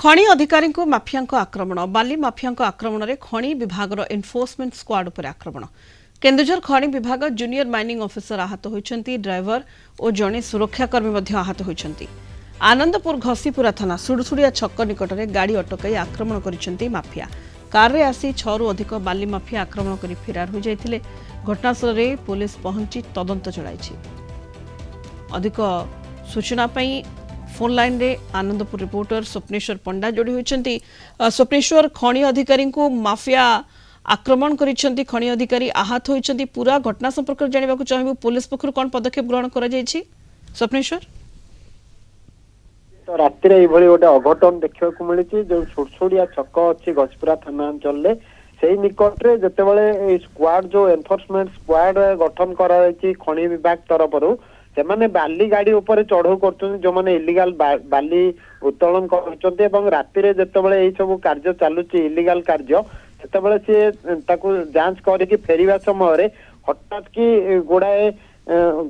खणी अधिकारी माफिया आक्रमण बाली माफिया आक्रमण में खणी विभाग एनफोर्समेंट स्क्वाड पर आक्रमण केन्दुझर खणी विभाग जूनियर माइनिंग ऑफिसर आहत होती ड्राइवर और जड़े सुरक्षाकर्मी आहत होती आनंदपुर घसीपुरा थाना सुड़सुड़िया छक निकट में गाड़ी अटकाई आक्रमण कर माफिया कार आसी 6 रु अधिक बाली माफिया आक्रमण कर फेरार हो जाते घटनास्थल में पुलिस पहुंची तदंत चलाई अधिक सूचना फोन लाइन रे आनंदपुर रिपोर्टर स्वप्नेश्वर पंडा जोड़ी होती। स्वप्नेश्वर खणी अधिकारी को माफिया आक्रमण करिसेंती खणी अधिकारी आहत होइछंती पूरा घटना संपर्क जानिबा को चाहिबो पुलिस पक्षरु कोन पदक्षेप ग्रहण करा जायछि स्वप्नेश्वर तो राति रे इभଳି गोटे अघटन देखिबा को मिलिछि जो सुरसुड़िया छक अछि गजपुरा थाना अंचल रे सेही निकट रे जतेबेले स्क्वाड जो एनफोर्समेंट स्क्वाड गठन करा जायछि खणी विभाग तरफरु से बाली गाड़ी ऊपर चढ़ऊ कर जो मैंने इलिगाल बाली उत्तोलन कर राति जितेबाला सब कार्य चलुची इलिगाल कार्य से सी जांच करके फेरिया समय हठात कि गुड़ाए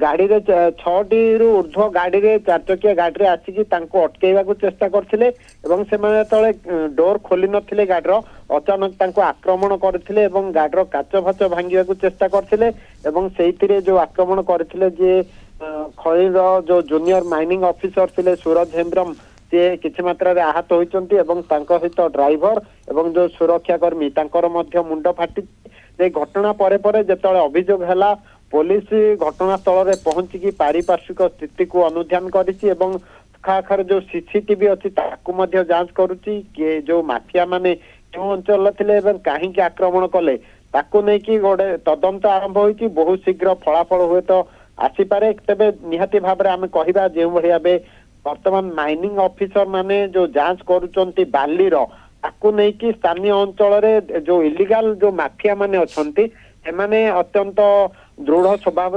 गाड़ी रे 6टी रु ऊर्ध्व गाड़ी रे 4 चकिया गाड़ी रे आसिकी अटकेवा चेष्टा करथिले एवं से डोर खोली नथिले गाड़ीर अचानक तांको आक्रमण करथिले एवं गाड़ीर काच फाच भांगिया चेष्टा करथिले एवं सेहितिरे जो आक्रमण करथिले जे खणीर जो जूनियर माइनिंग ऑफिसर थिले सूरज हेम्ब्रम से किछि मात्रा रे आहत होइचंती एवं तांको सहित ड्राइवर एवं जो सुरक्षा कर्मी तांकर मध्य मुंड फाटी जे घटना परे परे जेतले अभियोग हला पुलिस घटनास्थल रे पहुंची की पारिपार्श्विक स्थिति को अनुध्यान करिछि एवं खाखर जो सीसीटीवी अछि ताकू मध्य जांच करूछि कि जो माफिया माने क्यों अंचल थिले एवं काहे की आक्रमण कले ताकू नै कि गोटे तदंत आरंभ होइछि बहुत शीघ्र फलाफल हुए तो आसीपारे तेबे निहाती भाव आम कहवा जो भाई बर्तमान माइनिंग ऑफिसर माने जो जांच करुचंती बालीर ताकू नहीं कि स्थानीय अंचल जो इलिगाल जो माफिया माने अछंती सेमाने अत्यंत दृढ़ स्वभाव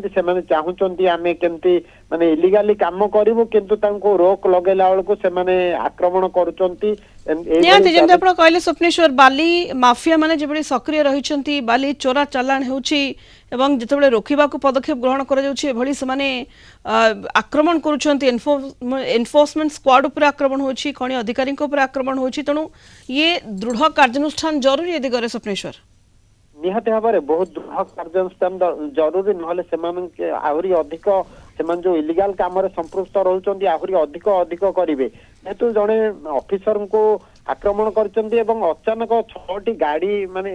से चाहूंती आमे केमती माने इलिगाली काम करिवु किंतु तांको रोक लगेला बेलू से आक्रमण करुचंती कहले स्वप्नेश्वर बाली माफिया माने जेबडी सक्रिय रहिचंती बाली चोरा चालान हेउची एवं जेतेबेले रोकिबा को पदक्षेप ग्रहण करा जाउची एभली से आक्रमण करुचंती एनफोर्समेंट स्क्वाड उपर आक्रमण होची खणी अधिकारी उपर आक्रमण होची तणु ये दृढ़ कार्यानुष्ठान जरूरी ए दिगरे स्वप्नेश्वर निहाती भाव में बहुत दृढ़ कार्यानुष्ठान जरूरी ना आहरी अधिक से जो इलिगाल काम संपृक्त रोचंती आहरी अधिक अधिक करेंगे जेहेतु जड़े ऑफिसर को आक्रमण कर अचानक 6टी गाड़ी माने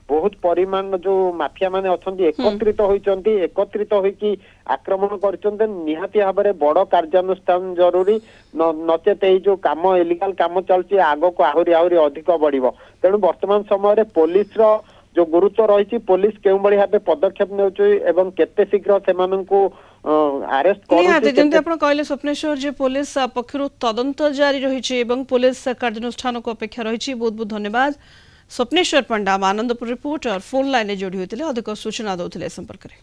बहुत परिमाण जो माफिया माने अच्छी एकत्रित होइकी आक्रमण कर निहाती भाव में बड़ कार्यानुष्ठान जरूरी नचेत जो काम इलिगाल काम चलती आग को आहरी आहरी अधिक बढ़ तेणु वर्तमान समय पुलिस जो गुरुत्व रही पुलिस क्यों भाव पदक्षेप एवं केते शीघ्र से अरेस्ट कहले स्वप्नेश्वर जे पुलिस पक्षरु तदंत जारी रही पुलिस कार्यानुष्ठान को अपेक्षा रही बहुत बहुत धन्यवाद स्वप्नेश्वर पंडा आनंदपुर रिपोर्टर फोन लाइन जोड़ी होते अधिक सूचना दौले संपर्क में।